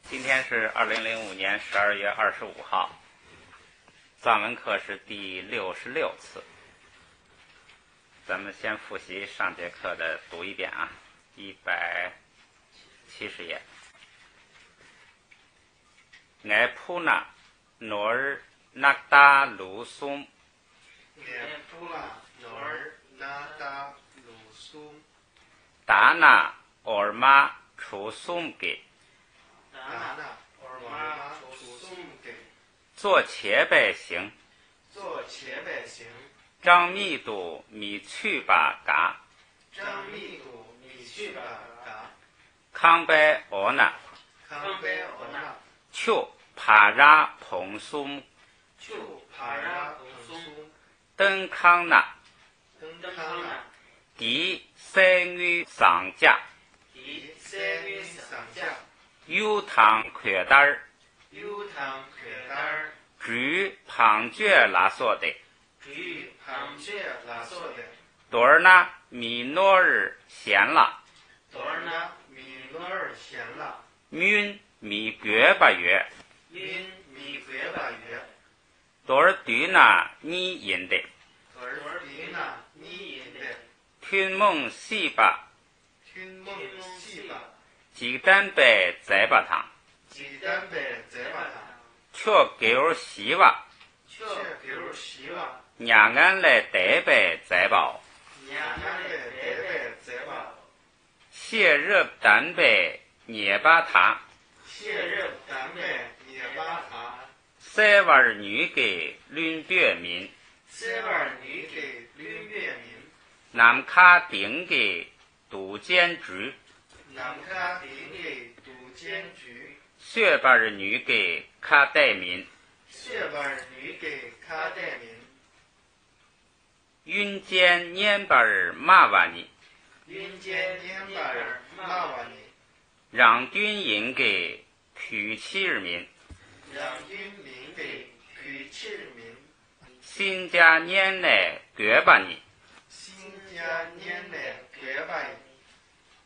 今天是2005年12月25号，藏文课是第66次。咱们先复习上节课的读一遍啊，170页。爱普那诺尔那达鲁松，爱普那诺尔那达鲁松，达那尔玛楚松给。做前辈行，张密度米去吧嘎，康贝俄那，丘帕拉蓬松，登康那，迪三月上架，油汤扩大儿，主旁觉拉索的，多尔那米诺尔咸了，云米觉吧月，多尔对那你引的，听梦西吧，鸡蛋白在吧汤，却给我希望，伢俺来代白在包，血热蛋白捏巴他，塞瓦尔女给论别民，南卡顶给杜监局，雪巴尔女给卡代民，云间年巴尔马瓦尼，让军营给曲七尔民，新家年来觉巴尼，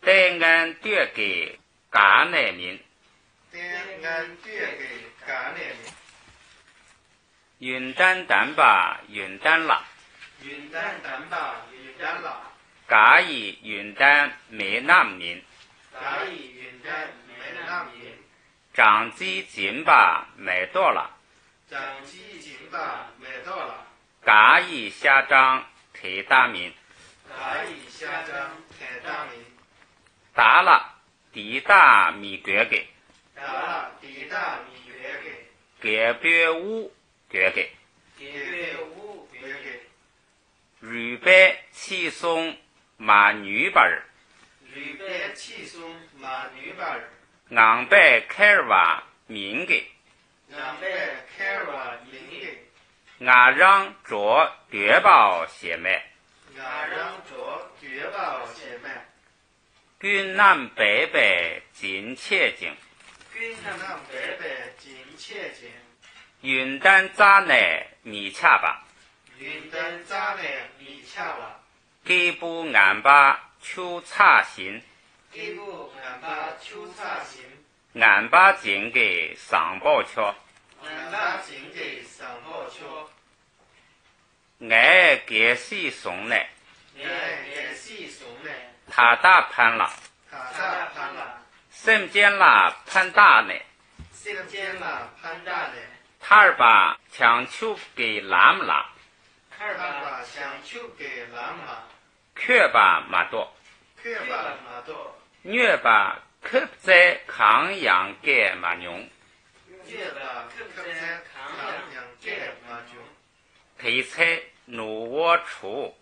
代俺对给嘎乃民，云丹丹巴云丹啦，嘎以云丹没那民，长鸡金巴没多了，嘎以下张铁大民，达了地大米觉给，给别屋觉给，预备气松马女巴儿，昂拜开尔瓦民给，俺让着绝报血脉，军南北北紧切景，云丹扎内米恰吧，给不俺巴秋差心，俺巴紧给上报桥，爱给西松呢，他大潘了，身间啦潘大呢，他儿把强求给拉姆拉，却把马多，虐把可在康阳给马牛，推菜努我出，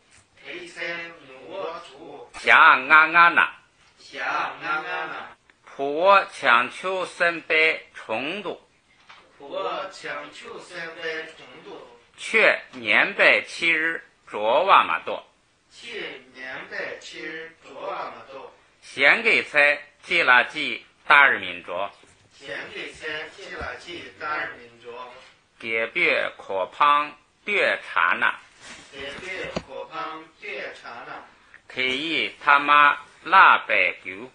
下俺那，普我强求身背冲突，却年百7日着瓦马多，先给菜记了记大日民着，给别可胖对茶那，可以他妈拉白狗，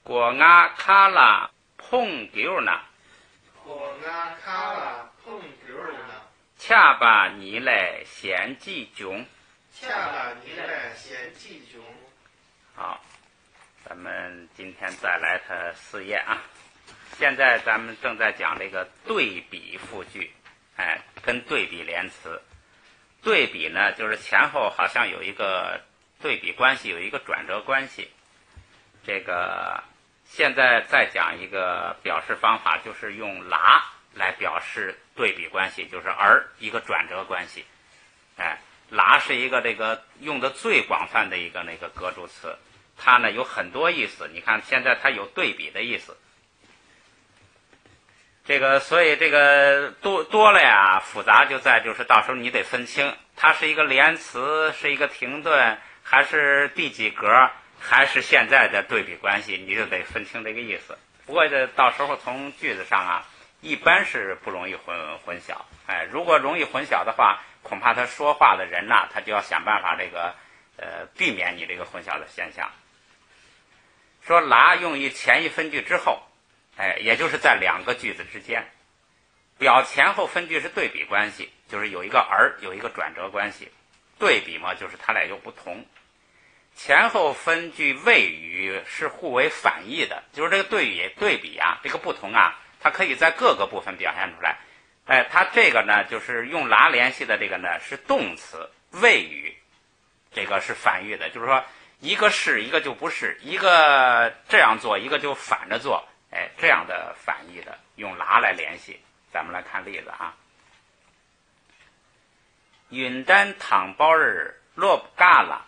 果阿卡拉碰丢呢，果阿卡拉碰丢呢，恰把你来显记囧。恰把你来显记囧。好，咱们今天再来它4页啊。现在咱们正在讲这个对比复句，跟对比连词。对比呢，就是前后好像有一个对比关系，有一个转折关系。这个现在再讲一个表示方法，就是用啦来表示对比关系，就是而一个转折关系。啦是一个这个用的最广泛的一个那个格助词，它呢有很多意思。你看现在它有对比的意思，这个所以这个多了呀，复杂就在就是到时候你得分清，它是一个连词，是一个停顿，还是第几格，还是现在的对比关系，你就得分清这个意思。不过这到时候从句子上啊，一般是不容易混淆。如果容易混淆的话，恐怕他说话的人呐，他就要想办法这个避免你这个混淆的现象。说啦用于前一分句之后，也就是在2个句子之间，表前后分句是对比关系，就是有一个而，有一个转折关系。对比嘛，就是它俩又不同。前后分句谓语是互为反义的，就是这个对比啊，这个不同啊，它可以在各个部分表现出来。它这个呢，就是用啦联系的这个呢是动词，谓语这个是反义的，就是说一个是，一个就不是，一个这样做，一个就反着做，这样的反义的用啦来联系。咱们来看例子啊。云丹糖包儿落不嘎了，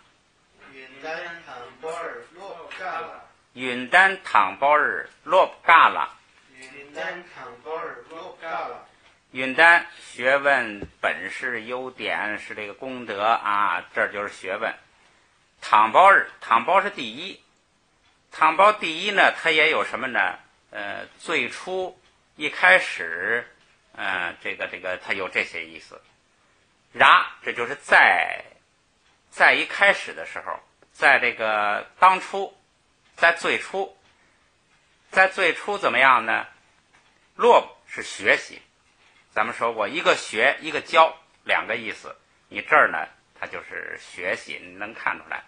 云丹糖包儿落不嘎了，云丹糖包儿落不嘎了，云丹糖包儿落不嘎了。云丹学问本事优点是这个功德啊，这就是学问。糖包儿，糖包是第一，糖包第一呢，它也有什么呢？最初一开始，这个它有这些意思。然，这就是在一开始的时候，在这个当初，在最初怎么样呢？落是学习。咱们说过，一个学一个教，2个意思。你这儿呢，它就是学习，你能看出来。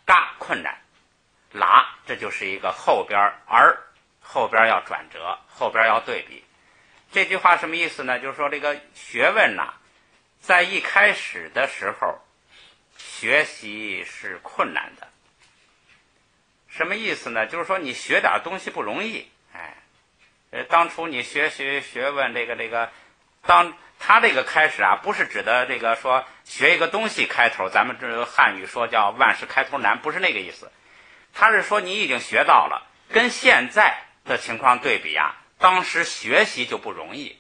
嘎困难，啦这就是一个后边而，后边要转折，后边要对比。这句话什么意思呢？就是说这个学问呐，在一开始的时候，学习是困难的。什么意思呢？就是说你学点东西不容易。当初你学问这个。当他这个开始啊，不是指的这个说学一个东西开头，咱们这个汉语说叫万事开头难，不是那个意思。他是说你已经学到了，跟现在的情况对比啊，当时学习就不容易，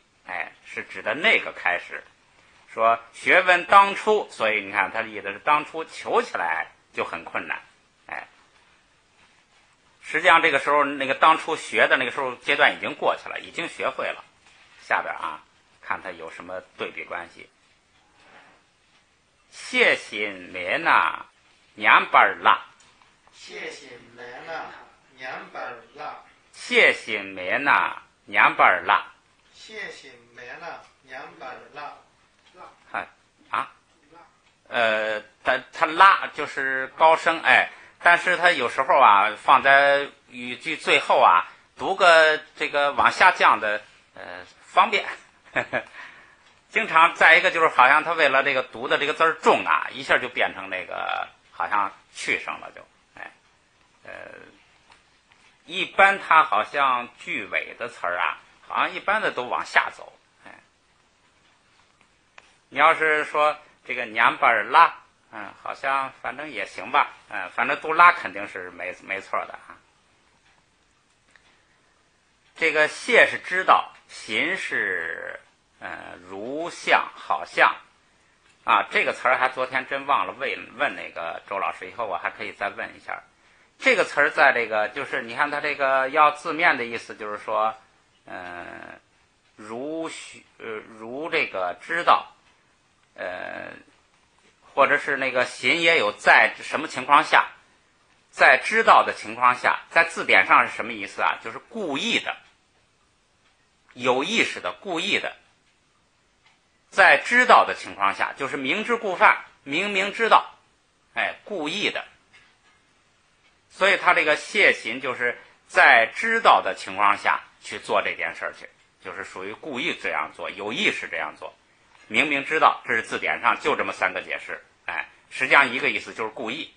是指的那个开始。说学问当初，所以你看他的意思是当初求起来就很困难，实际上这个时候那个当初学的那个时候阶段已经过去了，已经学会了。下边啊。看它有什么对比关系。谢心梅那娘班啦，谢心梅那娘班啦，谢心梅那娘班啦，谢心梅那娘班啦。它拉就是高声，但是它有时候啊放在语句最后啊，读个这个往下降的方便。经常再一个就是好像他为了这个读的这个字儿重啊，一下就变成那个好像去声了就，一般他好像句尾的词儿啊，好像一般的都往下走，你要是说这个娘巴儿拉，好像反正也行吧，反正读拉肯定是没错的啊。这个谢是知道，行是如像好像啊，这个词儿还昨天真忘了问那个周老师，以后我还可以再问一下。这个词儿在这个就是你看它这个要字面的意思就是说如这个知道，或者是那个行也有在什么情况下，在知道的情况下，在字典上是什么意思啊？就是故意的、有意识的、故意的。在知道的情况下，就是明知故犯，明明知道，故意的。所以他这个谢行就是在知道的情况下去做这件事去，就是属于故意这样做，有意识这样做。明明知道，这是字典上就这么3个解释，实际上一个意思就是故意。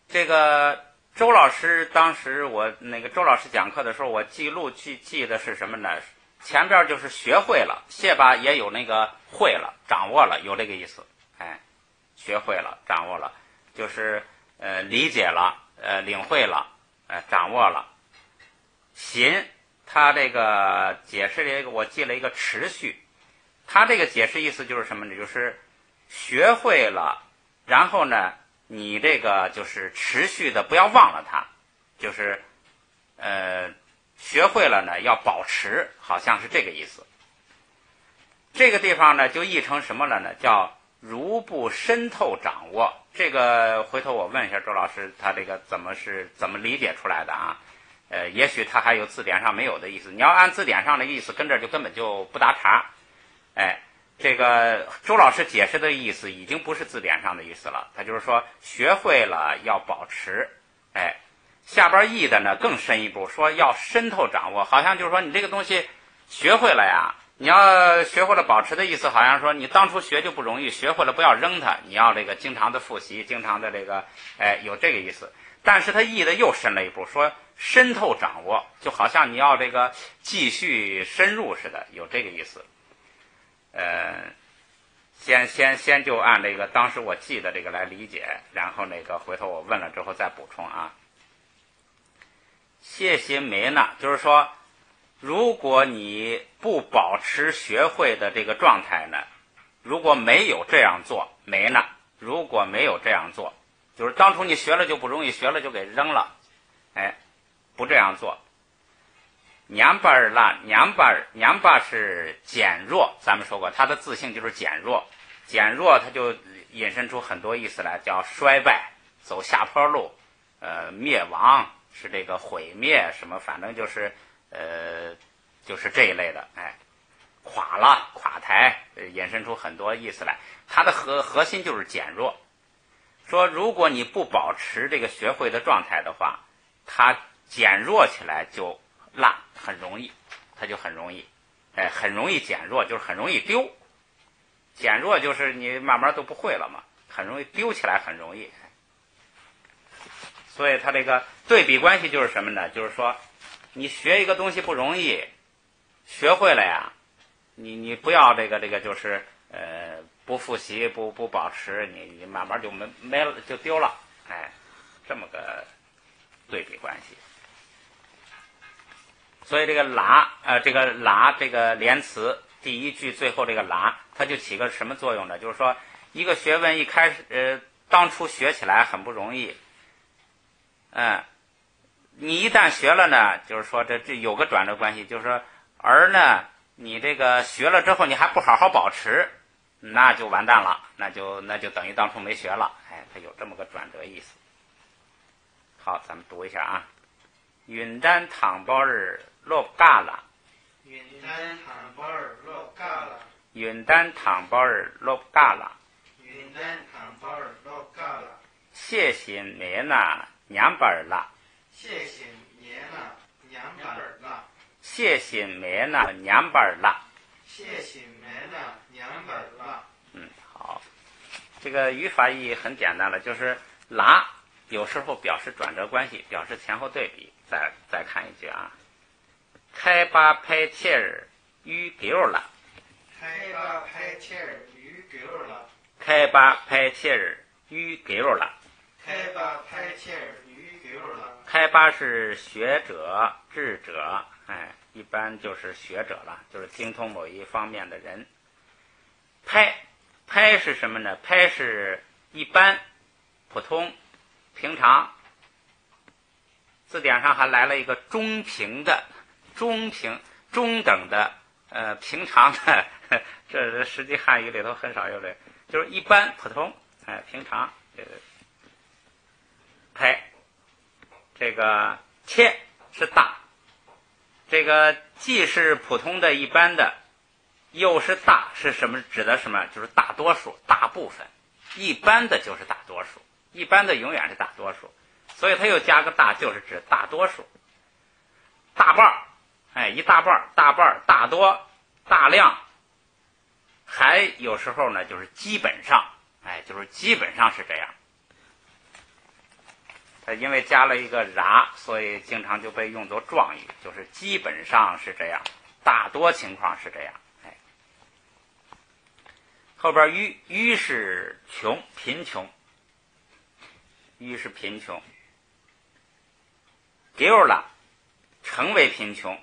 这个周老师当时周老师讲课的时候，我记的是什么呢？前边就是学会了，谢吧也有那个会了，掌握了，有这个意思。学会了，掌握了，就是理解了，领会了，掌握了。行，他这个解释了一个，我记了一个持续。他这个解释意思就是什么呢？就是学会了，然后呢，你这个就是持续的不要忘了它，就是学会了呢要保持，好像是这个意思。这个地方呢就译成什么了呢？叫如不深透掌握。这个回头我问一下周老师，他这个怎么理解出来的啊？也许他还有字典上没有的意思。你要按字典上的意思，跟这就根本就不搭茬。这个周老师解释的意思已经不是字典上的意思了，他就是说学会了要保持。下边译的呢更深一步，说要深透掌握，好像就是说你这个东西学会了呀，你要学会了保持的意思，好像说你当初学就不容易，学会了不要扔它，你要这个经常的复习，经常的这个有这个意思。但是他译的又深了一步，说深透掌握，就好像你要这个继续深入似的，有这个意思。先就按这个当时我记的这个来理解，然后那个回头我问了之后再补充啊。谢心没呢，就是说如果你不保持学会的这个状态呢，如果没有这样做，没呢，如果没有这样做，就是当初你学了就不容易，学了就给扔了，不这样做。娘巴儿啦，娘巴是减弱，咱们说过它的字性就是减弱，减弱它就引申出很多意思来，叫衰败，走下坡路，灭亡，是这个毁灭什么，反正就是就是这一类的，垮了，垮台，引申出很多意思来。它的核心就是减弱。说如果你不保持这个学会的状态的话，它减弱起来就烂，很容易，它就很容易，很容易减弱，就是很容易丢。减弱就是你慢慢都不会了嘛，很容易丢起来，很容易。所以它这个对比关系就是什么呢？就是说你学一个东西不容易，学会了呀，你不要这个就是不复习不保持，你慢慢就没了，就丢了，这么个对比关系。所以这个这个连词第一句最后这个拉，它就起个什么作用呢？就是说一个学问一开始当初学起来很不容易，你一旦学了呢，就是说这有个转折关系，就是说而呢你这个学了之后你还不好好保持，那就完蛋了，那就等于当初没学了，它有这么个转折意思。好，咱们读一下啊。云丹唐包日落嘎了，云丹唐包日落嘎了，云丹唐包日落嘎了，云丹唐包日落嘎了，谢心没那娘巴儿了，谢谢爷那娘巴儿了，谢心没那娘巴儿了，谢谢爷那娘巴儿了。好，这个语法意义很简单了，就是拉有时候表示转折关系，表示前后对比。再看一句啊，开巴拍切儿语给了，开巴拍切儿语给了，开巴拍切儿语给了，开巴拍切儿语给了。开巴是学者智者，一般就是学者了，就是精通某一方面的人。拍是什么呢？拍是一般、普通、平常。字典上还来了一个中平的、中等的、平常的，这实际汉语里头很少有这，就是一般、普通、平常。开。这个切是大，这个既是普通的一般的，又是大，是什么？指的什么？就是大多数、大部分。一般的就是大多数，一般的永远是大多数，所以它又加个大，就是指大多数。大半儿，哎，一大半儿，大半儿，大多，大量，还有时候呢，就是基本上，哎，就是基本上是这样。它因为加了一个然，所以经常就被用作状语，就是基本上是这样，大多情况是这样。哎，后边愚是穷，贫穷，愚是贫穷，丢了成为贫穷，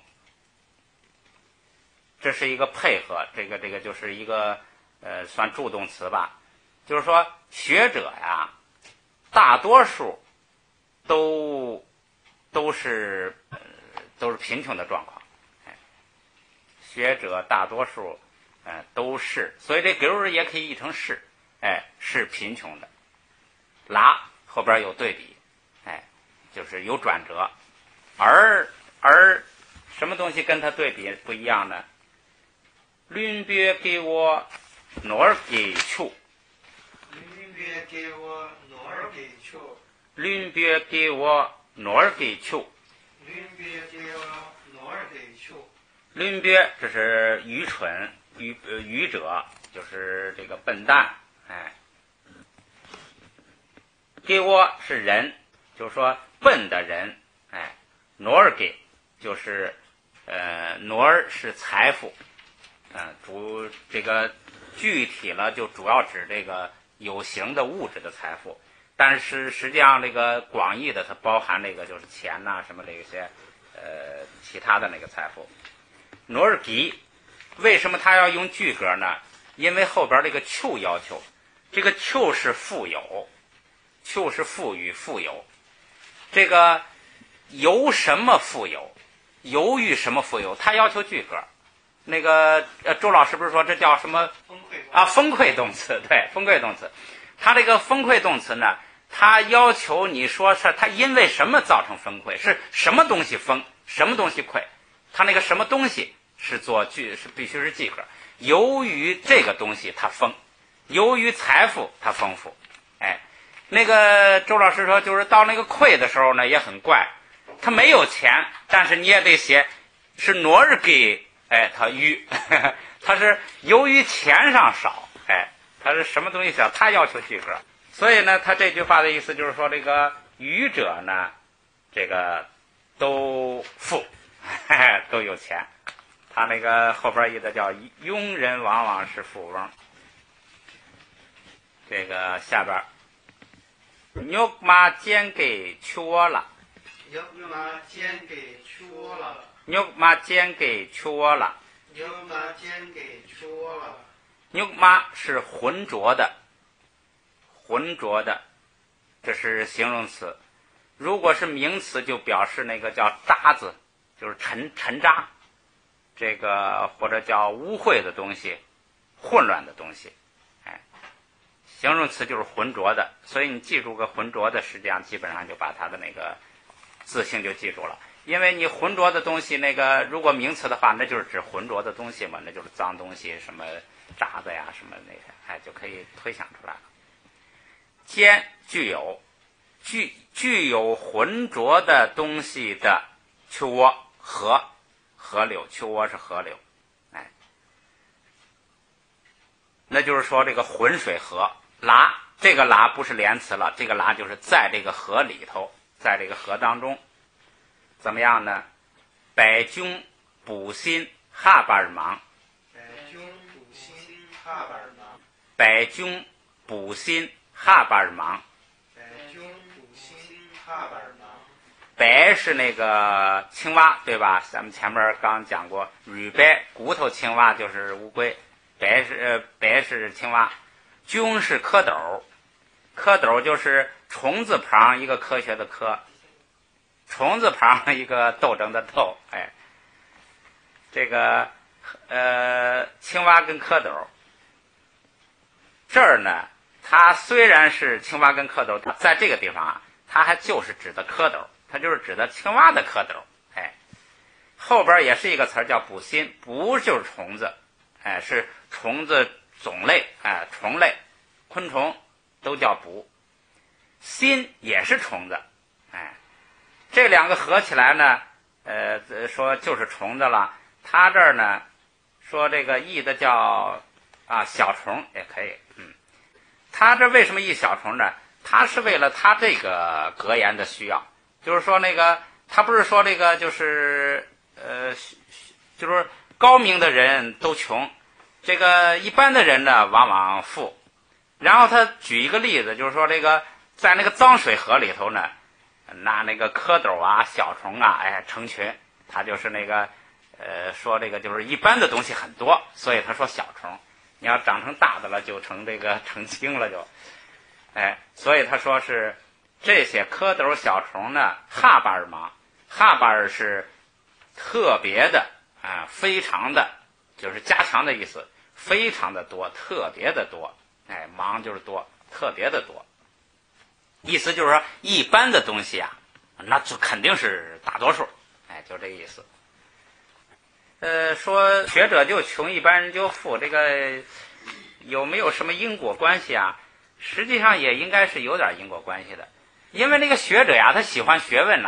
这是一个配合，这个就是一个算助动词吧，就是说学者呀，大多数都是贫穷的状况，哎，学者大多数都是，所以这丢也可以译成是，哎，是贫穷的。拉后边有对比，哎，就是有转折，而什么东西跟它对比不一样呢？邻别给我挪儿给处，邻别给我挪儿给处，邻别给我挪儿给处，邻别给我挪儿给处。邻别这是愚蠢愚者，就是这个笨蛋，哎。给我是人，就是说笨的人，哎。挪儿给就是挪儿是财富，主这个具体了就主要指这个有形的物质的财富，但是实际上这个广义的它包含这个就是钱呐、什么这些其他的那个财富。挪儿给为什么他要用句格呢？因为后边这个求要求，这个求是富有，求是富裕富有，这个由什么富有，由于什么富有，他要求句格。那个周老师不是说这叫什么丰馈动词？对，丰馈动词。他这个丰馈动词呢，他要求你说是他因为什么造成丰馈，是什么东西丰，什么东西馈，他那个什么东西是做句，是必须是句格。由于这个东西它丰，由于财富它丰富，哎，那个周老师说就是到那个馈的时候呢也很怪，他没有钱，但是你也得写是挪儿给，哎，他愚，他是由于钱上少，哎，他是什么东西少，他要求句格。所以呢，他这句话的意思就是说，这个愚者呢，这个都富，都有钱。他那个后边译的叫庸人往往是富翁。这个下边肉麻煎给秋了，肉麻煎给秋了，肉麻煎给秋了，肉麻煎给秋了。肉麻是浑浊的，浑浊的，这是形容词。如果是名词，就表示那个叫渣子，就是沉渣，这个或者叫污秽的东西，混乱的东西。哎，形容词就是浑浊的，所以你记住个浑浊的，实际上基本上就把它的那个字性就记住了。因为你浑浊的东西，那个如果名词的话，那就是指浑浊的东西嘛，那就是脏东西，什么渣子呀，什么那些，哎，就可以推想出来了。兼具有浑浊的东西的丘涡，河流，丘涡是河流，哎，那就是说这个浑水河喇，这个喇不是连词了，这个喇就是在这个河里头，在这个河当中，怎么样呢？百军补心哈巴尔忙，百军补心哈巴尔忙，百军补心哈巴尔忙，百军补心哈巴尔忙。白是那个青蛙，对吧？咱们前面刚讲过，乳白骨头青蛙就是乌龟，白是青蛙，军是蝌蚪，蝌蚪就是虫字旁一个科学的科，虫字旁一个斗争的斗，哎，这个青蛙跟蝌蚪，这儿呢，它虽然是青蛙跟蝌蚪，在这个地方啊，它还就是指的蝌蚪，它就是指的青蛙的蝌蚪。后边也是一个词儿叫捕心，捕就是虫子，是虫子种类，虫类，昆虫都叫捕。心也是虫子，这两个合起来呢，说就是虫子了。他这儿呢说这个译的叫小虫也可以，他这为什么译小虫呢？他是为了他这个格言的需要，就是说那个他不是说这个就是就是高明的人都穷，这个一般的人呢往往富。然后他举一个例子，就是说这个在那个脏水河里头呢，那个蝌蚪啊、小虫啊，成群。他就是那个说这个就是一般的东西很多，所以他说小虫。你要长成大的了，就成这个成精了就，所以他说是这些蝌蚪小虫呢，哈巴尔忙，哈巴尔是特别的非常的，就是加强的意思，非常的多，特别的多，忙就是多，特别的多，意思就是说一般的东西那就肯定是大多数，就这意思。说学者就穷，一般人就富，这个有没有什么因果关系啊？实际上也应该是有点因果关系的，因为那个学者他喜欢学问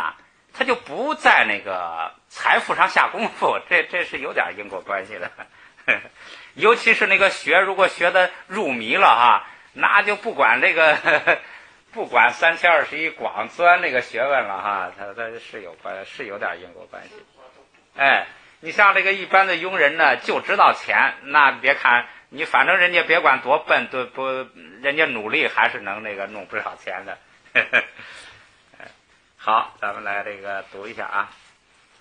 他就不在那个财富上下功夫，这是有点因果关系的。尤其是那个如果学的入迷了那就不管这个不管3021广钻那个学问了它是有点因果关系。你像这个一般的庸人呢，就知道钱，那别看你，反正人家别管多笨，人家努力还是能那个弄不少钱的。好，咱们来这个读一下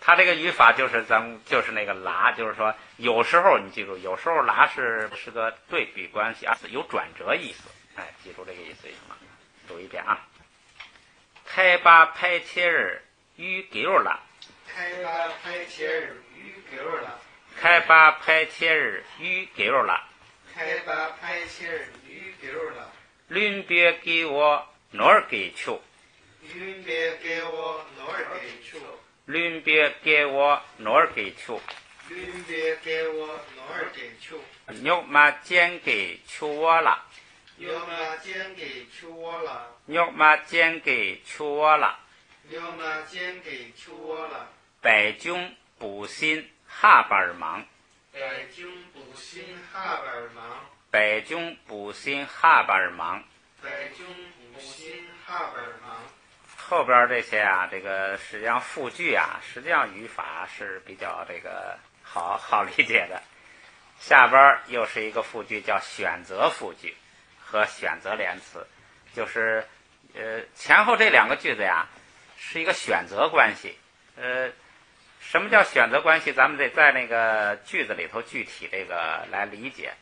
他这个语法就是就是那个拉，就是说有时候你记住，有时候拉是个对比关系有转折意思。记住这个意思是什么？读一遍开巴拍切日语丢了。开巴拍切日语丢了。开巴拍切日语丢了。开巴拍切日语丢了。临别给我哪儿给去？临别给我哪儿给去？临别给我哪儿给去？临别给我哪儿给去？肉麻煎给去我了。肉麻煎给去我了。肉麻煎给去我了。肉麻煎给去我了。北京补心哈巴尔忙。北京补心哈巴尔忙。北京补心哈巴尔忙。北京补心哈巴尔忙。后边这些这个实际上复句实际上语法是比较这个好理解的。下边又是一个复句，叫选择复句和选择连词，就是前后这两个句子是一个选择关系。什么叫选择关系？咱们得在那个句子里头具体这个来理解。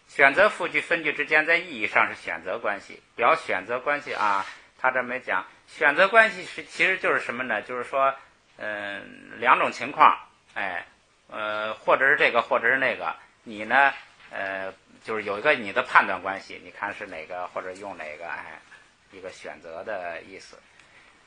选择复句分句之间在意义上是选择关系，表选择关系他这没讲。选择关系其实就是什么呢？就是说两种情况，或者是这个或者是那个，你呢就是有一个你的判断关系，你看是哪个或者用哪个，一个选择的意思。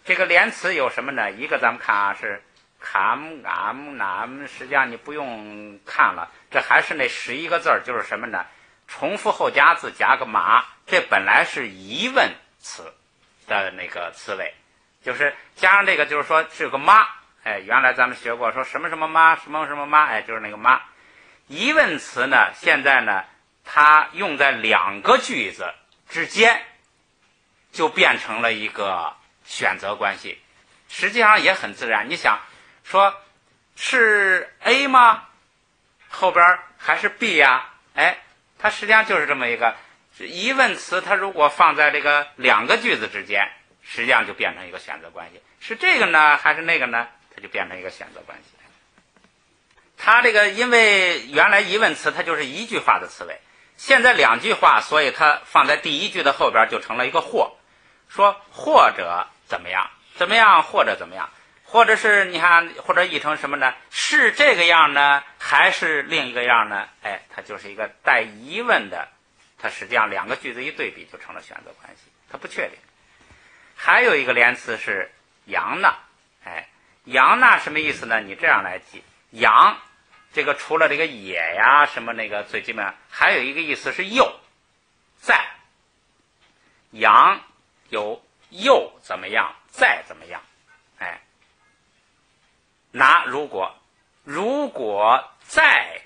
这个连词有什么呢？一个咱们看是卡姆嘎姆纳姆，实际上你不用看了，这还是那11个字儿，就是什么呢？重复后加字加个麻，这本来是疑问词的那个词尾，就是加上这个，就是说是个妈。原来咱们学过说什么什么妈什么什么妈，就是那个妈。疑问词呢，现在呢它用在两个句子之间，就变成了一个选择关系，实际上也很自然。你想说是 A 吗？后边还是 B 呀？它实际上就是这么一个疑问词，它如果放在这个两个句子之间，实际上就变成一个选择关系。是这个呢还是那个呢？它就变成一个选择关系。它这个因为原来疑问词它就是一句话的词尾，现在两句话，所以它放在第一句的后边就成了一个或，说或者怎么样怎么样，或者怎么样，或者是你看或者译成什么呢？是这个样呢还是另一个样呢？它就是一个带疑问的，它实际上两个句子一对比就成了选择关系，它不确定。还有一个连词是阳呢，阳呢什么意思呢？你这样来记，阳这个除了这个也呀什么那个最基本，还有一个意思是又在，阳有又怎么样，再怎么样，拿如果再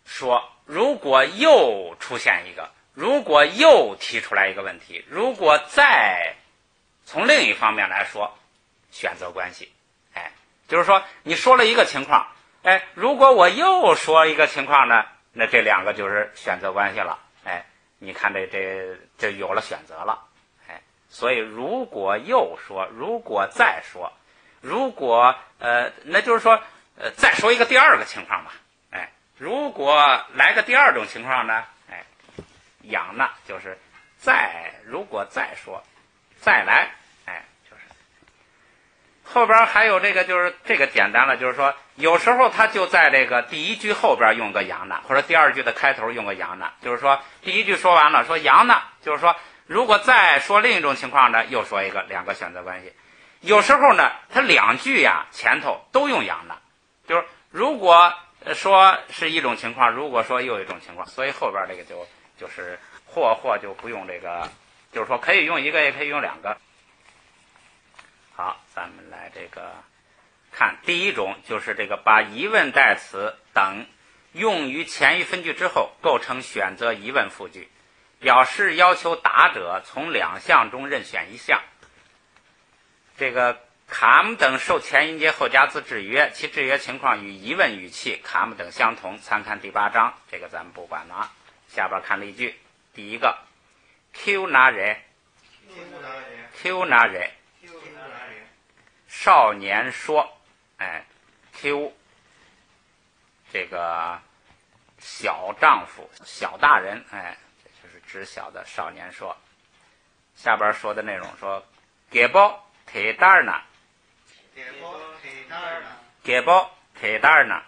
说，如果又出现一个，如果又提出来一个问题，如果再从另一方面来说，选择关系，就是说你说了一个情况，如果我又说一个情况呢，那这两个就是选择关系了，你看这有了选择了，所以如果又说，如果再说，如果那就是说再说一个第二个情况吧，如果来个第二种情况呢，阳呢就是如果再说，再来，就是后边还有这个，就是这个简单了，就是说有时候他就在这个第一句后边用个阳呢，或者第二句的开头用个阳呢，就是说第一句说完了说阳呢，就是说如果再说另一种情况呢，又说一个两个选择关系。有时候呢他两句呀前头都用阳呢，就是如果说是一种情况，如果说又一种情况，所以后边这个就是或就不用这个，就是说可以用一个也可以用两个。好，咱们来这个看第一种，就是这个把疑问代词等用于前一分句之后，构成选择疑问复句，表示要求答者从两项中任选一项。这个卡姆等受前音节后加字制约，其制约情况与疑问语气卡姆等相同，参看第8章，这个咱们不管了啊。下边看例句，第一个 Q 拿人 Q 拿人少年说Q 这个小丈夫小大人，这就是指小的少年说。下边说的内容说给包铁蛋呢，给包铁蛋呢，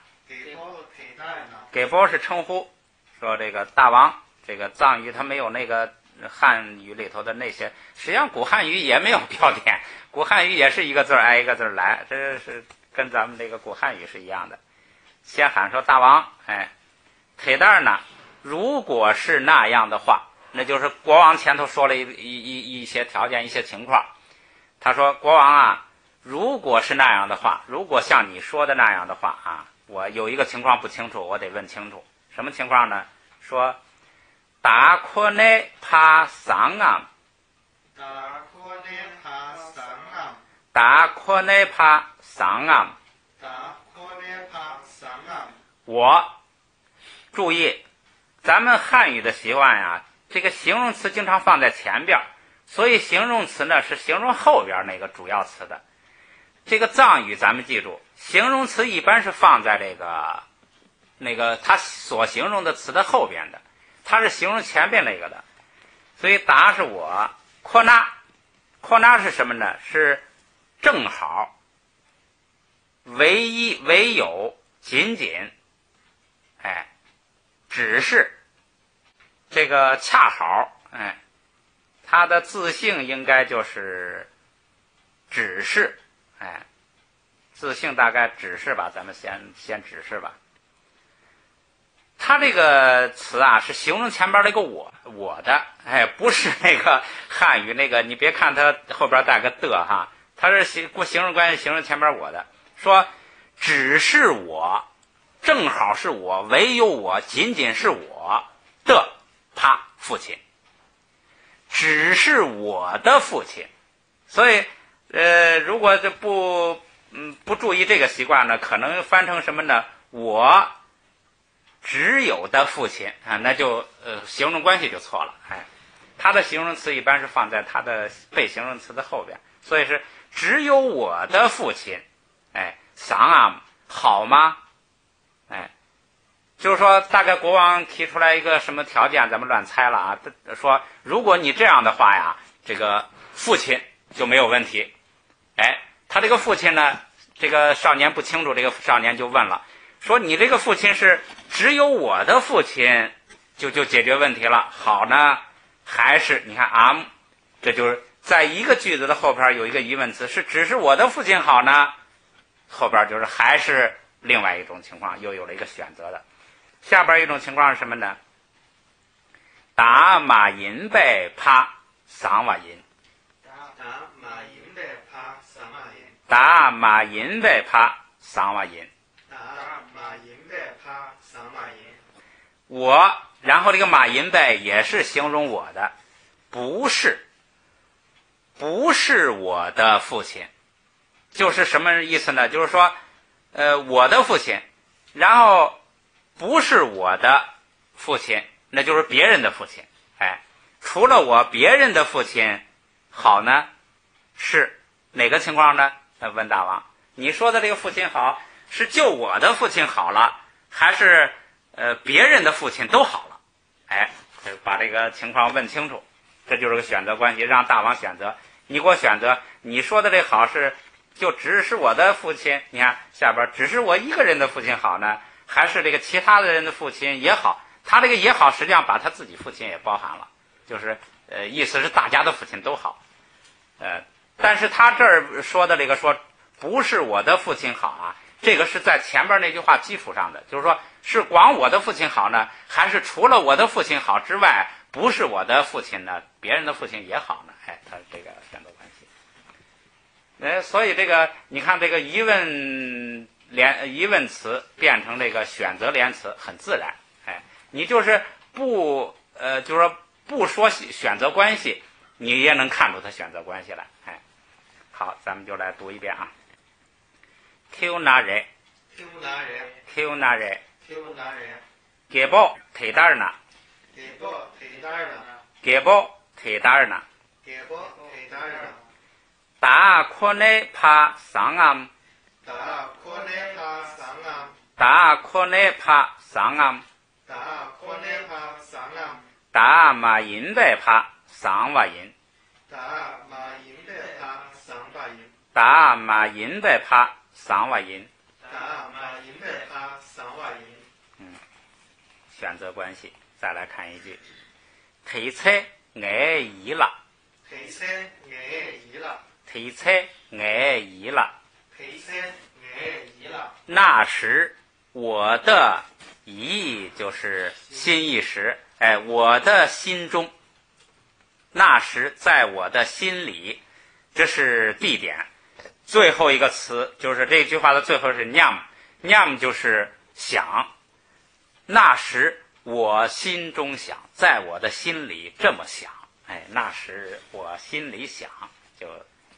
给包是称呼，说这个大王，这个藏语它没有那个汉语里头的那些，实际上古汉语也没有标点，古汉语也是一个字挨一个字来，这是跟咱们这个古汉语是一样的。先喊说大王，铁蛋呢，如果是那样的话，那就是国王前头说了一些条件一些情况，他说国王啊，如果是那样的话，如果像你说的那样的话啊，我有一个情况不清楚，我得问清楚。什么情况呢？说达科内帕桑昂，达科内帕桑昂，我注意，咱们汉语的习惯呀，这个形容词经常放在前边，所以形容词呢是形容后边那个主要词的。这个藏语咱们记住，形容词一般是放在这个它所形容的词的后边的，它是形容前边那个的。所以答是我，扩纳是什么呢？是正好，唯一，唯有，仅仅，只是，这个恰好，它的字性应该就是只是，字性大概只是吧，咱们先只是吧。它这个词啊是形容前边那个我的，不是那个汉语那个，你别看它后边带个的哈，它是形容关系形容前边我的，说只是我，正好是我，唯有我，仅仅是我的父亲，只是我的父亲。所以如果这不注意这个习惯呢，可能翻成什么呢？我只有的父亲啊，那就形容关系就错了。它的形容词一般是放在它的被形容词的后边，所以是只有我的父亲。桑啊，好吗？就是说大概国王提出来一个什么条件，咱们乱猜了啊。说如果你这样的话呀，这个父亲就没有问题。他这个父亲呢，这个少年不清楚，这个少年就问了，说你这个父亲是只有我的父亲，就解决问题了，好呢，还是你看这就是在一个句子的后边有一个疑问词，是只是我的父亲好呢，后边就是还是另外一种情况，又有了一个选择的。下边一种情况是什么呢？打马银贝帕桑瓦银，打马银贝帕桑瓦银，打马银贝帕桑瓦银。打马银贝帕桑瓦银。我，然后这个马银贝也是形容我的，不是我的父亲，就是什么意思呢？就是说，我的父亲，然后不是我的父亲，那就是别人的父亲。哎，除了我，别人的父亲好呢，是哪个情况呢？问大王，你说的这个父亲好，是就我的父亲好了，还是别人的父亲都好了？哎，把这个情况问清楚，这就是个选择关系，让大王选择。你给我选择，你说的这好是就只是我的父亲，你看下边只是我一个人的父亲好呢，还是这个其他的人的父亲也好？他这个也好，实际上把他自己父亲也包含了，就是意思是大家的父亲都好。但是他这儿说的这个说不是我的父亲好啊，这个是在前边那句话基础上的，就是说是光我的父亲好呢，还是除了我的父亲好之外，不是我的父亲呢，别人的父亲也好呢？哎，他这个选择关系。所以这个你看这个疑问词变成这个选择连词很自然。哎，你就是就是说不说选择关系，你也能看出它选择关系来。哎，好，咱们就来读一遍啊。Q那人 Q那人 给报忒大呢，给报忒大呢，给报忒大呢，给报忒大呢。打可内帕桑암打可内帕桑암打可内帕桑암打可内帕桑암打马银贝帕桑瓦银打马银贝帕桑瓦银打马银贝帕桑瓦银。打马银贝帕桑瓦银。选择关系，再来看一句，忒菜爱姨了，忒菜爱姨了，忒菜爱姨了。忒菜爱姨了。那时我的意就是心意识，哎，我的心中，那时在我的心里，这是地点。最后一个词就是这句话的最后是 nyam 就是想。那时我心中想，在我的心里这么想，哎，那时我心里想，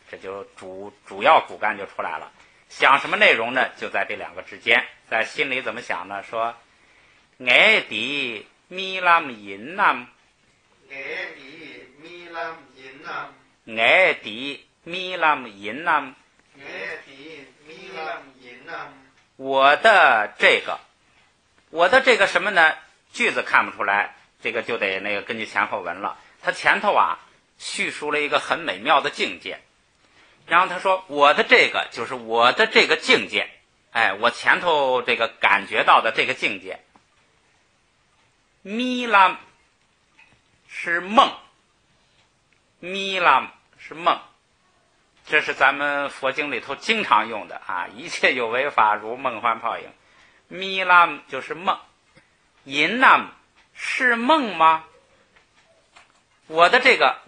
这就主要骨干就出来了。想什么内容呢？就在这两个之间，在心里怎么想呢？说爱的米lam银남，爱的米lam银남，爱的米lam银남，爱的米lam银남。我的这个什么呢？句子看不出来，这个就得根据前后文了。他前头啊叙述了一个很美妙的境界，然后他说我的这个就是我的这个境界，哎，我前头这个感觉到的这个境界。米lam是梦，米lam是梦，这是咱们佛经里头经常用的啊，一切有为法如梦幻泡影。米lam就是梦，银남是梦吗？我的这个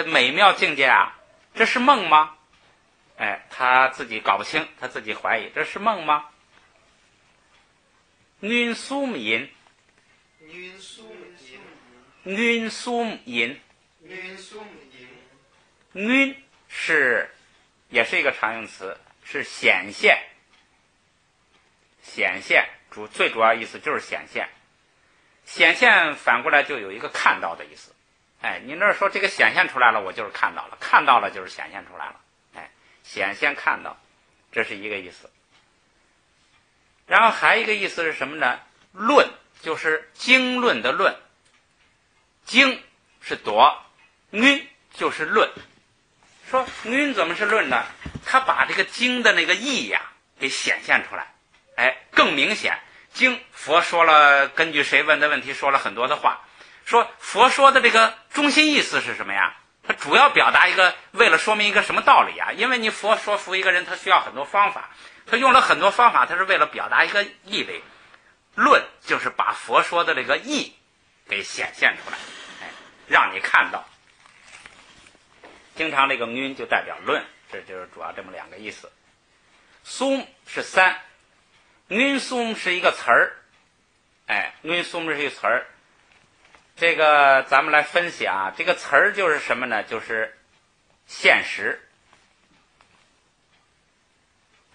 美妙境界啊，这是梦吗？哎，他自己搞不清，他自己怀疑这是梦吗？뮨 숨 인， 뮨 숨 인， 뮨 숨 인， 뮨 숨 인。뮨也是一个常用词，是显现。显现最主要意思就是显现，显现反过来就有一个看到的意思。哎，你那说这个显现出来了，我就是看到了，看到了就是显现出来了。哎，显现看到，这是一个意思。然后还一个意思是什么呢？论就是经论的论，经是夺，뮨就是论。说뮨怎么是论呢？他把这个经的那个意呀给显现出来。哎，更明显。经佛说了，根据谁问的问题说了很多的话，说佛说的这个中心意思是什么呀？它主要表达一个为了说明一个什么道理啊？因为你佛说服一个人，他需要很多方法，他用了很多方法，他是为了表达一个义理。论就是把佛说的这个义给显现出来，让你看到。经常这个云就代表论，这就是主要这么两个意思。松是三，云松是一个词儿，云松是一个词儿。这个咱们来分析啊，这个词儿就是什么呢？就是现实。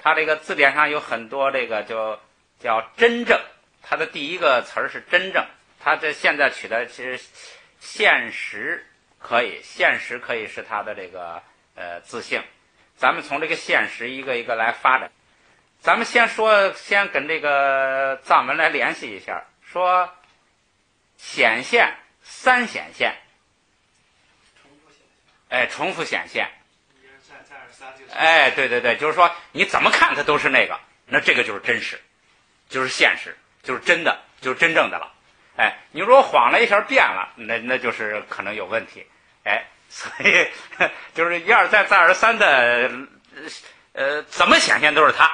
它这个字典上有很多这个就叫真正，它的第一个词儿是真正，它这现在取的其实现实可以，现实可以是它的这个自性。咱们从这个现实一个一个来发展。咱们先跟这个藏文来联系一下，说显现三显现，重复显现，对，就是说你怎么看它都是那个，那这个就是真实，就是现实，就是真的，就是真正的了。你如果晃了一下变了，那就是可能有问题。所以就是一而再再而三的怎么显现都是它。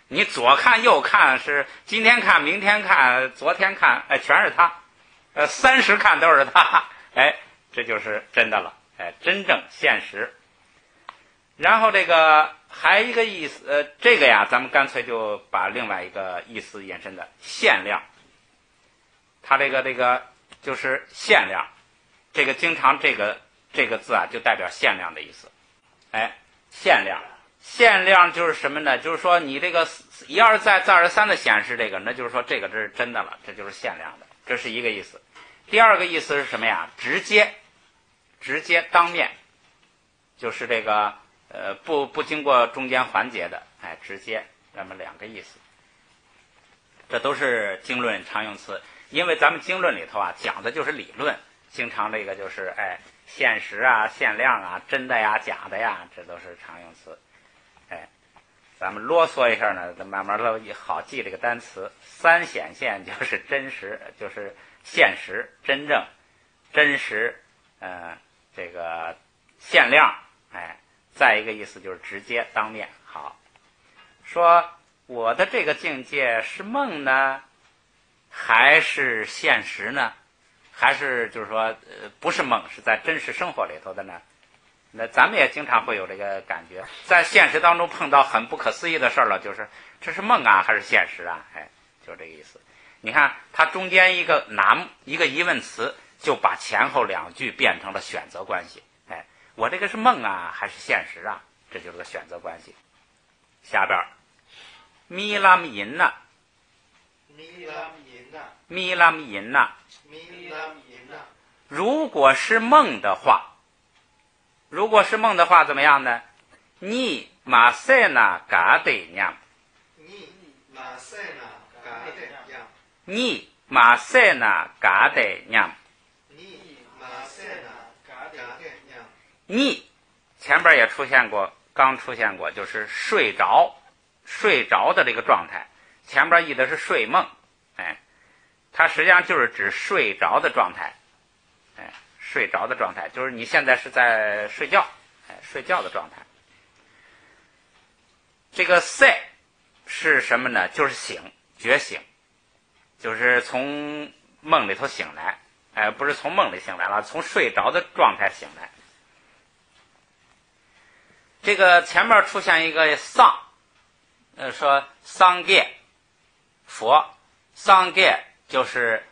你左看右看，是今天看明天看昨天看，全是它。30看都是它。这就是真的了。真正现实。然后这个还一个意思，这个呀咱们干脆就把另外一个意思引申的限量。它这个就是限量，这个经常这个字啊就代表限量的意思。限量就是什么呢？就是说你这个一而再再而三的显示这个，那就是说这个是真的了，这就是限量的，这是一个意思。第二个意思是什么呀？直接当面，就是这个不经过中间环节的，直接，那么两个意思。这都是经论常用词，因为咱们经论里头啊讲的就是理论，经常这个就是现实啊、限量啊、真的呀、假的呀，这都是常用词。咱们啰嗦一下呢，慢慢的好记这个单词。三显现就是真实，就是现实、真正、真实，这个限量，再一个意思就是直接当面。好，说我的这个境界是梦呢，还是现实呢？还是就是说不是梦，是在真实生活里头的呢？那咱们也经常会有这个感觉，在现实当中碰到很不可思议的事儿了，就是这是梦啊还是现实啊？就这个意思。你看它中间一个疑问词，就把前后两句变成了选择关系。我这个是梦啊还是现实啊？这就是个选择关系。下边咪拉咪银呐，咪拉咪银呐，如果是梦的话，怎么样呢？你马赛那嘎得样，你马赛那嘎得样，你前边也出现过，刚出现过，就是睡着的这个状态，前边译的是睡梦，它实际上就是指睡着的状态。睡着的状态就是你现在是在睡觉，睡觉的状态。这个赛是什么呢？就是觉醒，就是从梦里头醒来，不是从梦里醒来了，从睡着的状态醒来。这个前面出现一个丧，说桑界佛，桑界就是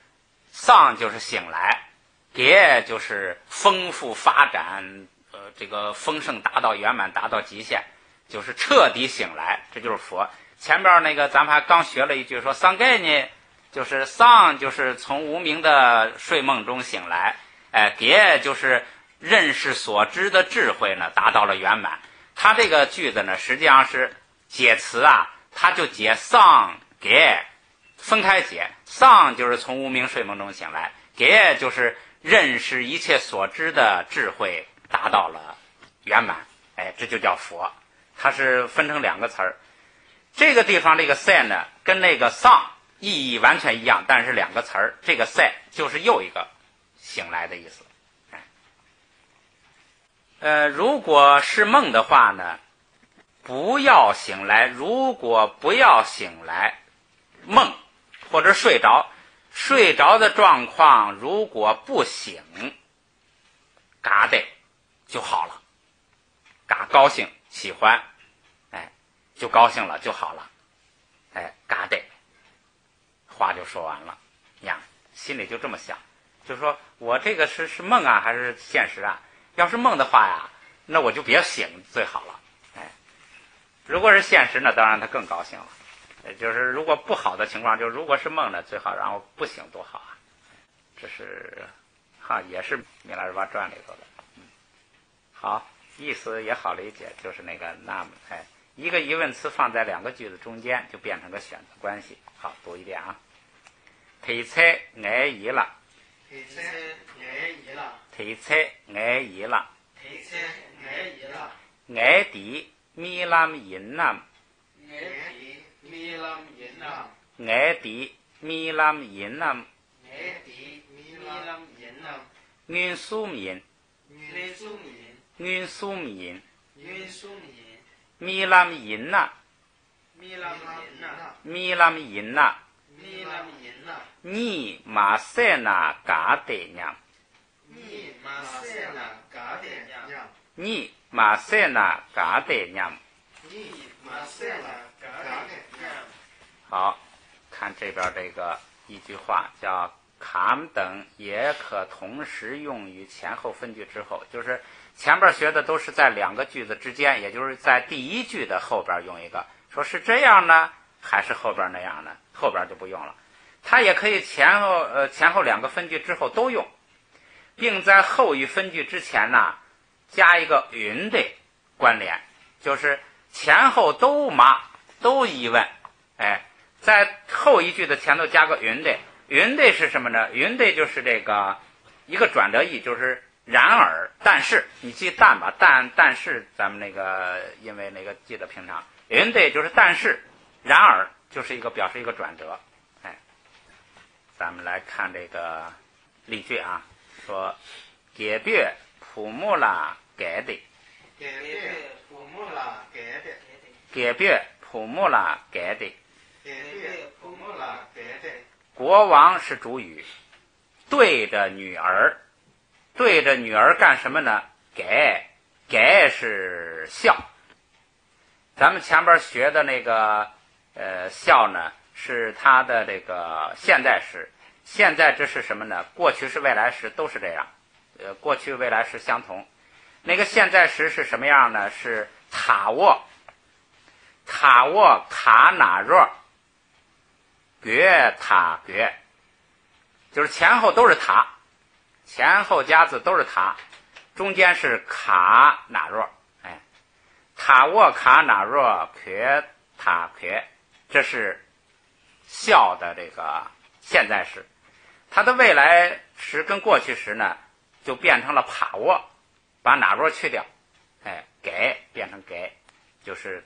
丧就是醒来。别就是丰富发展，这个丰盛达到圆满，达到极限，就是彻底醒来，这就是佛。前边那个咱们还刚学了一句，说丧概呢，就是丧就是从无明的睡梦中醒来，别就是认识所知的智慧呢达到了圆满。他这个句子呢实际上是解词啊，他就解丧给分开解，丧就是从无明睡梦中醒来，给就是认识一切所知的智慧达到了圆满，这就叫佛。它是分成两个词儿。这个地方这个赛呢，跟那个丧意义完全一样，但是两个词儿。这个赛就是又一个醒来的意思。如果是梦的话呢，不要醒来。如果不要醒来，梦或者睡着的状况，如果不醒，嘎的就好了，嘎高兴喜欢，就高兴了就好了，嘎的话就说完了呀，心里就这么想，就说我这个是梦啊还是现实啊？要是梦的话呀，那我就别醒最好了。如果是现实呢，当然他更高兴了。就是如果不好的情况，就如果是梦呢，最好然后不醒多好啊。这是也是米拉日巴传里头的。好，意思也好理解，就是那个那么一个疑问词放在两个句子中间，就变成个选择关系。好，读一遍啊。提车挨疑啦，提车挨疑啦，提车挨疑啦，提車挨疑啦，挨地米南引南，挨地米lâm引南，挨地米南引南，挨地米lâm引南，nguyên蘇面，nguyên蘇面，nguyên蘇面， nguyên蘇面， 米南引那， 米lâm引那， 米南引那， 米lâm引那， 你馬塞那嘎得娘， ni ma se na ga de nyam, 你馬塞那嘎得娘。 ni ma se na ga de nyam。好，看这边这个一句话叫卡姆等也可同时用于前后分句之后，就是前边学的都是在两个句子之间，也就是在第一句的后边用一个，说是这样呢还是后边那样呢，后边就不用了。它也可以前后两个分句之后都用，并在后一分句之前呢加一个云的关联，就是前后都都疑问，在后一句的前头加个云的，云的是什么呢？云的就是这个一个转折义，就是然而但是，你记但吧，但是咱们那个因为那个记得平常云的就是但是，然而就是一个表示一个转折。咱们来看这个例句啊，说解别普木拉给的，解别普木拉给的，解别普木拉给的，解别普木拉给的。国王是主语，对着女儿干什么呢？给是笑。咱们前边学的那个笑呢，是它的这个现在时。现在这是什么呢？过去时、未来时都是这样。过去、未来时相同。那个现在时是什么样呢？是塔沃卡哪若觉塔觉，就是前后都是塔，前后加字都是塔，中间是卡哪若，塔沃卡哪若觉塔觉，这是笑的这个现在时。它的未来时跟过去时呢，就变成了帕沃，把哪若去掉，给变成给，就是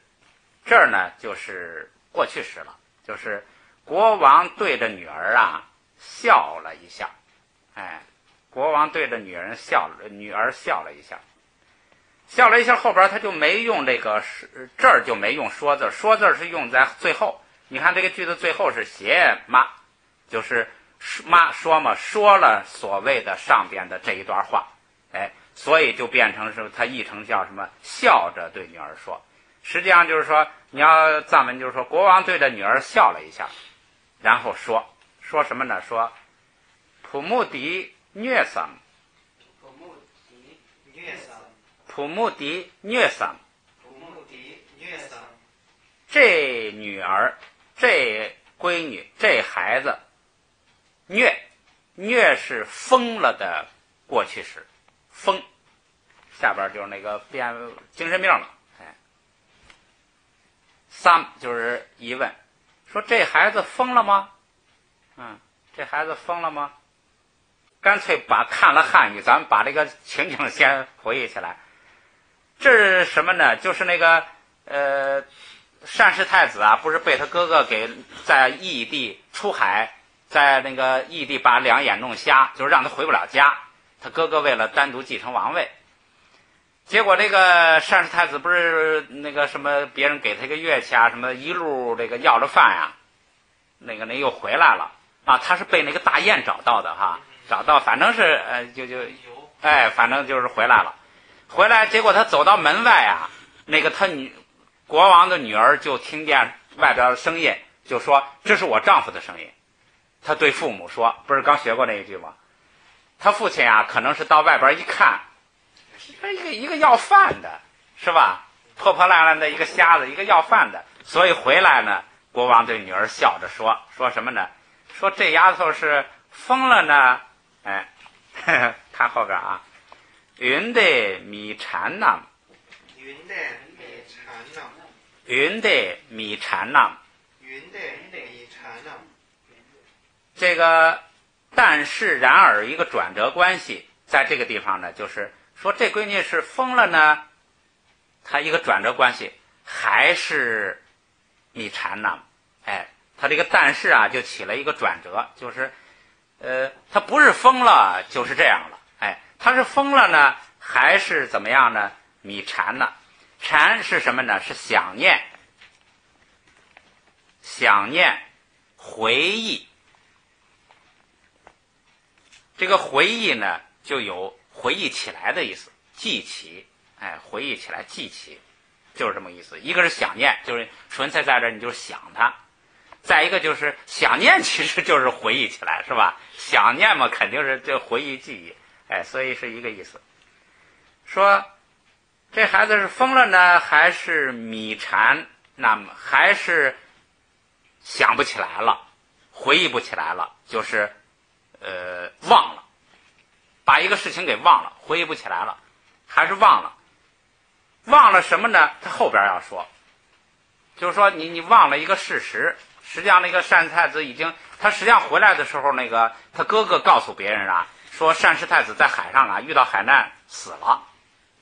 这儿呢就是过去时了，就是国王对着女儿啊笑了一下，国王对着女儿笑了一下，后边他就没用这个这儿就没用说字，说字是用在最后。你看这个句子最后是斜妈，就是妈说嘛，说了所谓的上边的这一段话，所以就变成是它译成叫什么？笑着对女儿说。实际上就是说，你要藏文就是说，国王对着女儿笑了一下，然后说什么呢？说普穆迪虐桑，普穆迪虐桑，普穆迪虐桑，普穆迪虐桑。这女儿，这闺女，这孩子。虐是疯了的过去时，疯，下边就是那个变精神病了。三就是疑问，说这孩子疯了吗？这孩子疯了吗？干脆看了汉语，咱们把这个情景先回忆起来。这是什么呢？就是那个单氏太子啊，不是被他哥哥给在异地出海。在那个异地把两眼弄瞎，就是让他回不了家。他哥哥为了单独继承王位，结果这个单氏太子不是那个什么，别人给他一个乐器啊，什么一路这个要着饭呀，那又回来了啊，他是被那个大雁找到的哈，找到反正是反正就是回来了，回来结果他走到门外啊，那个国王的女儿就听见外边的声音，就说这是我丈夫的声音。他对父母说，不是刚学过那一句吗？他父亲啊，可能是到外边一看，一个要饭的，是吧？破破烂烂的一个瞎子，一个要饭的，所以回来呢，国王对女儿笑着说什么呢？说这丫头是疯了呢。哎，看后边啊，云的米缠呐，云的米缠呐，云的米缠呐，云的米缠呐。这个但是然而一个转折关系，在这个地方呢，就是说这闺女是疯了呢，她一个转折关系还是米缠呢？哎，她这个但是啊，就起了一个转折，就是她不是疯了，就是这样了。哎，她是疯了呢，还是怎么样呢？米缠呢？缠是什么呢？是想念、回忆。这个回忆呢，就有回忆起来的意思，记起，哎，回忆起来，记起，就是这么意思。一个是想念，就是纯粹在这儿你就是想他；再一个就是想念，其实就是回忆起来，是吧？想念嘛，肯定是这回忆记忆，哎，所以是一个意思。说这孩子是疯了呢，还是米缠？那么还是想不起来了，回忆不起来了，就是忘了，把一个事情给忘了，回忆不起来了，还是忘了。忘了什么呢？他后边要说，就是说你忘了一个事实。实际上那个单氏太子他实际上回来的时候，那个他哥哥告诉别人啊，说单氏太子在海上啊遇到海难死了。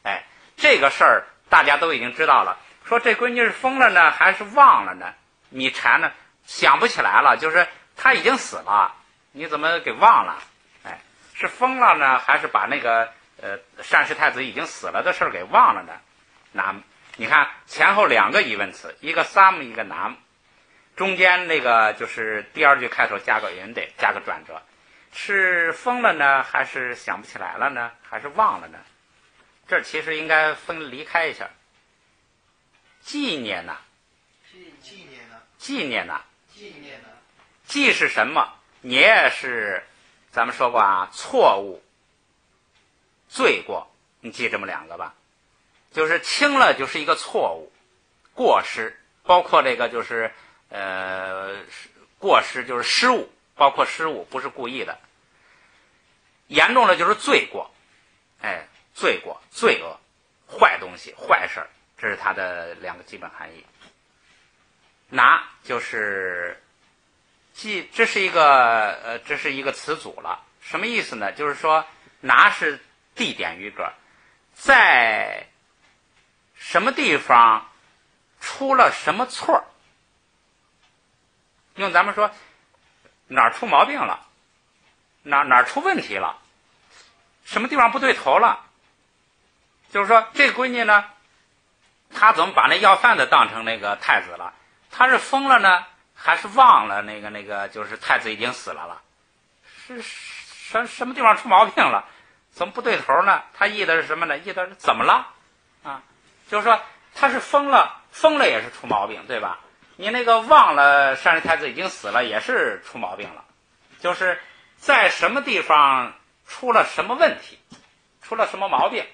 哎，这个事儿大家都已经知道了。说这闺女是疯了呢，还是忘了呢？米缠呢，想不起来了，就是他已经死了。你怎么给忘了？哎，是疯了呢，还是把那个单氏太子已经死了的事儿给忘了呢？那你看前后两个疑问词，一个 some 一个 nam， 中间那个就是第二句开头加个云得，加个转折，是疯了呢，还是想不起来了呢，还是忘了呢？这其实应该离开一下。纪念呢？纪念呢？纪念呢？纪念呢？纪是什么？也是咱们说过啊，错误、罪过，你记这么两个吧。就是轻了就是一个错误、过失，包括这个就是过失就是失误，包括失误不是故意的。严重了就是罪过，哎，罪过、罪恶、坏东西、坏事儿，这是它的两个基本含义。拿就是这是一个词组了，什么意思呢？就是说拿是地点语格，在什么地方出了什么错，用咱们说哪儿出毛病了，哪儿出问题了，什么地方不对头了。就是说这个闺女呢，她怎么把那要饭的当成那个太子了？她是疯了呢，还是忘了那个就是太子已经死了？是什么地方出毛病了？怎么不对头呢？他译的是什么呢？译的是怎么了啊？就是说他是疯了也是出毛病，对吧？你那个忘了单氏太子已经死了也是出毛病了，就是在什么地方出了什么问题，出了什么毛病，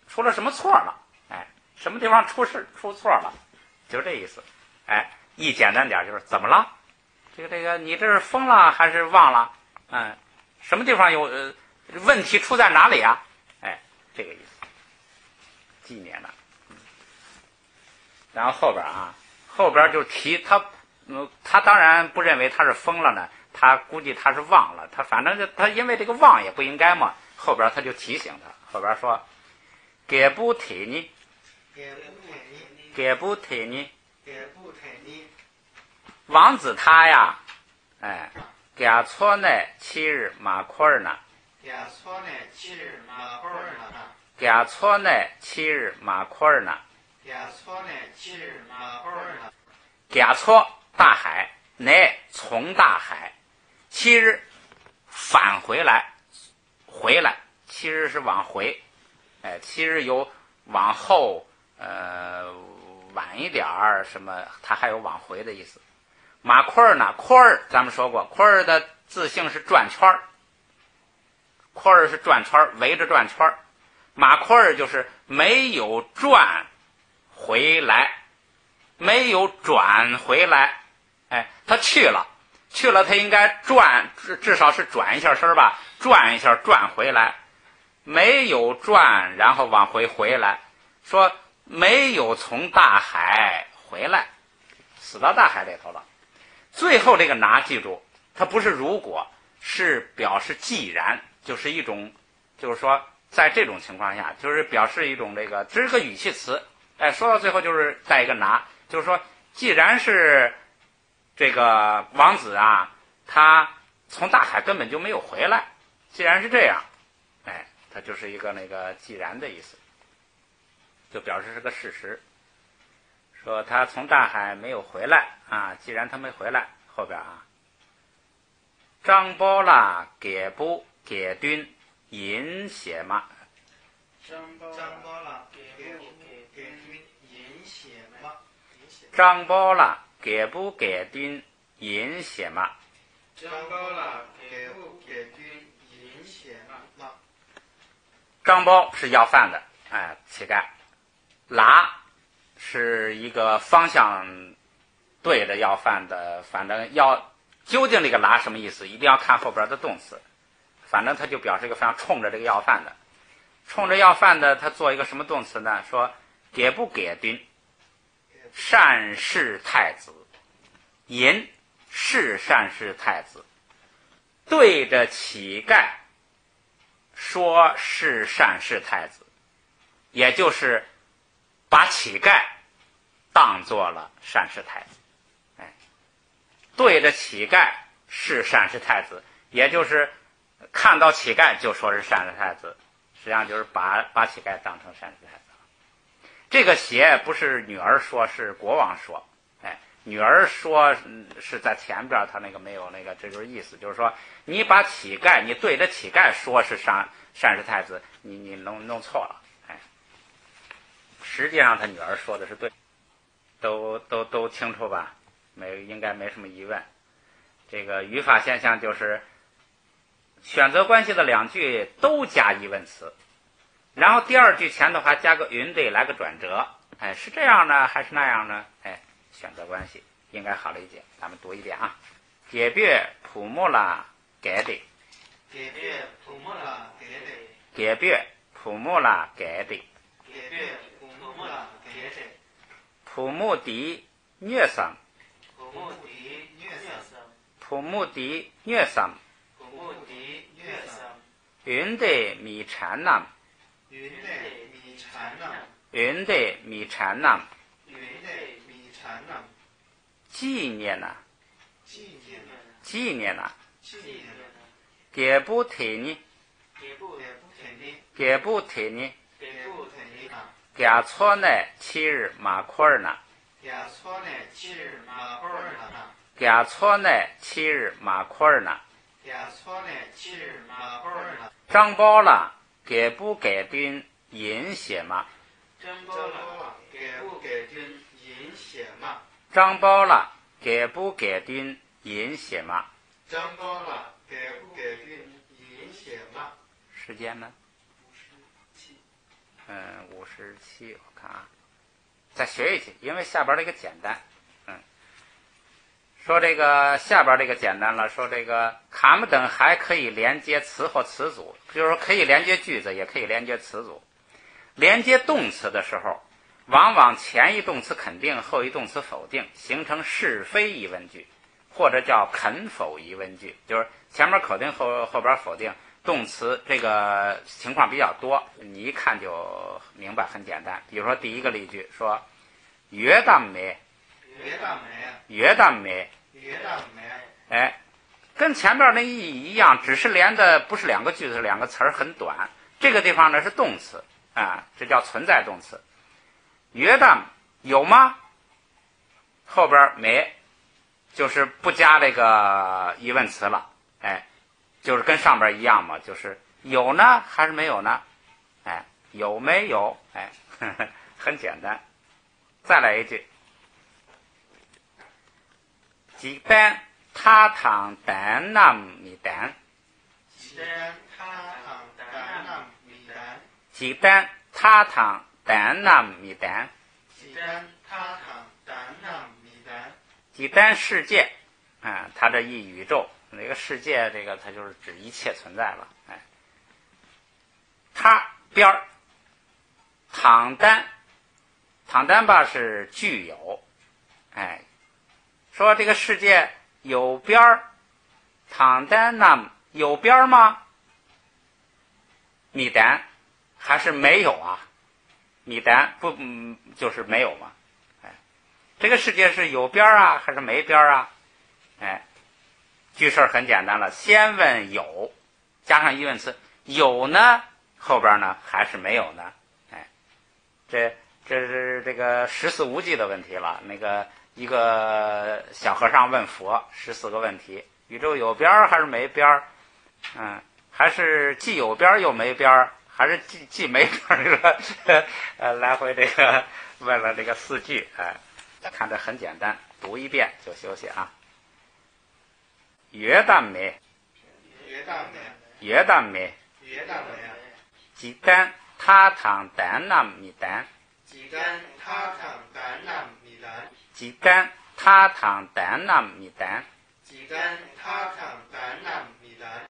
出了什么错了，哎，什么地方出错了，就是这意思。哎，一简单点就是怎么了？这个你这是疯了还是忘了？什么地方有问题出在哪里啊？哎，这个意思。纪念了。然后后边就提他当然不认为他是疯了呢，他估计他是忘了，他反正他因为这个忘也不应该嘛，后边他就提醒他，后边说给不提你，王子他呀，哎，给他错呢7日马块呢，甲错呢七日马库尔呢，甲错呢七日马库尔呢，甲错大海，乃从大海，七日返回来，回来，七日是往回，七日有往后，晚一点儿什么，它还有往回的意思。马库尔呢？库尔咱们说过，库尔的字性是转圈儿，库尔是转圈儿，围着转圈儿。马库尔就是没有转回来，没有转回来，他去了，他应该转，至少是转一下身吧，转一下转回来，没有转，然后往回来，说没有从大海回来，死到大海里头了。最后这个拿记住，它不是如果，是表示既然，就是一种，就是说在这种情况下，就是表示一种这个，这是个语气词，说到最后就是带一个拿，就是说既然是这个王子啊，他从大海根本就没有回来，既然是这样，它就是一个那个既然的意思，就表示是个事实。说他从大海没有回来啊，既然他没回来，后边啊，张包啦给不给军银血嘛？张包啦给军银血嘛？张包啦给不给军银血嘛？张包啦给不给军银血嘛？张包是要饭的，乞丐，拿是一个方向对着要饭的，反正要究竟这个拿什么意思，一定要看后边的动词。反正他就表示一个非常冲着这个要饭的，冲着要饭的，他做一个什么动词呢？说给不给军，善事太子，银是善事太子，对着乞丐说是善事太子，也就是把乞丐当做了善事太子，对着乞丐是善事太子，也就是看到乞丐就说是善事太子，实际上就是把乞丐当成善事太子。这个邪不是女儿说，是国王说，女儿说是在前边，他那个没有那个，这就是意思，就是说你把乞丐，你对着乞丐说是善事太子，你弄错了，实际上他女儿说的是对，都清楚吧？应该没什么疑问。这个语法现象就是选择关系的两句都加疑问词，然后第二句前头还加个云对来个转折，是这样呢还是那样呢？选择关系应该好理解。咱们读一遍啊。解别普木拉改的，解别普木拉改的，解别普木拉改的，解别普木拉改的，普木迪虐桑，普木迪虐桑，普木迪虐桑，普木迪虐桑，云的米产nam，云的米产nam，云的米产nam，云的米产nam，纪念呐，纪念呐，纪念呐，纪念呐，给不提呢，给不肯定，给不提呢，给不肯定啊，甲错呢七日马库尔呢，甲错呢七日马库尔呢，甲错呢七日马库尔呢，甲错呢七日马库尔呢，张包了给不给军银血嘛？张包了给不给军银血嘛？张包了给不给军银血嘛？张包了给不给军银血嘛？时间呢57。 57，我看啊，再学一些，因为下边这个简单。说这个下边这个简单了，说这个卡姆等还可以连接词或词组，就是说可以连接句子，也可以连接词组。连接动词的时候，往往前一动词肯定，后一动词否定，形成是非疑问句，或者叫肯否疑问句，就是前面肯定，后边否定。动词这个情况比较多，你一看就明白，很简单。比如说第一个例句说约当没，约当没，跟前面那一样，只是连的不是两个句子，两个词儿很短。这个地方呢是动词，啊，这叫存在动词。约旦有吗？后边没，就是不加这个疑问词了，哎，就是跟上边一样嘛，就是有呢还是没有呢？哎，有没有？哎，很简单。再来一句，鸡蛋他糖蛋南米蛋，鸡蛋他糖蛋南米蛋，鸡蛋他糖蛋南米蛋，鸡蛋他糖蛋南米蛋，鸡蛋世界啊，它这一宇宙，那个世界，这个它就是指一切存在了。哎，它边儿糖单，糖单吧是具有，哎，说这个世界有边儿，糖单那有边儿吗？米单还是没有啊？米单不，就是没有嘛。哎，这个世界是有边儿啊，还是没边儿啊？哎，句式很简单了，先问有，加上疑问词，有呢，后边呢还是没有呢？哎，这是这个十四无忌的问题了。那个一个小和尚问佛14个问题，宇宙有边儿还是没边儿？还是既有边儿又没边儿，还是既没边儿？这个来回这个问了这个4句，哎，看着很简单，读一遍就休息啊。约旦咩？约旦咩？约旦咩？约旦咩？鸡蛋他糖蛋南米蛋，鸡蛋他糖蛋南米蛋，鸡蛋他糖蛋南米蛋，鸡蛋他糖蛋南